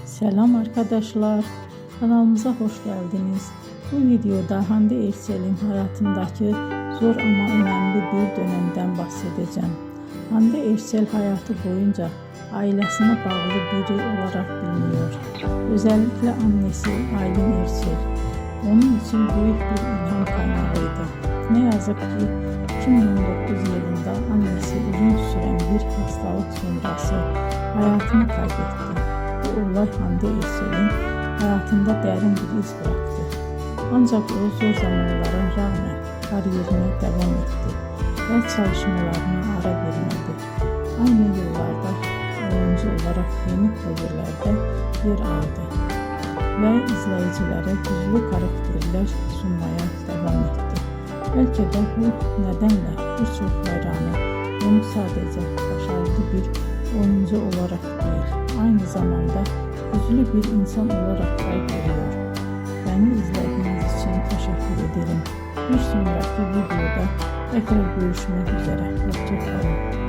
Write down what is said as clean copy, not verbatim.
Selam arkadaşlar, kanalımıza hoş geldiniz. Bu videoda Hande Erçel'in hayatındaki zor ama önemli bir dönemden bahsedeceğim. Hande Erçel hayatı boyunca ailesine bağlı biri olarak biliniyor. Özellikle annesi Aylin Erçel onun için büyük bir ilham kaynağıydı. Ne yazık ki 2019 yılında annesi uzun süren bir hastalık sonrası hayatını kaybetti. Bu olay Hande Erçel'in hayatında derin bir iz bıraktı. Ancak o zor zamanlara rağmen kariyerine devam etti ve çalışmalarına ara vermedi. Aynı yıllarda oyuncu olarak yeni projelerde yer aldı ve izleyicilere güçlü karakterler sunmaya devam etti. Belki de bu nedenle birçok hayranı onu sadece başarılı bir oyuncu olarak değil, aynı zamanda güçlü bir insan olarak da görüyor. Beni izlediğiniz için teşekkür ederim. Bir sonraki videoda tekrar görüşmek üzere. Hoşça kalın.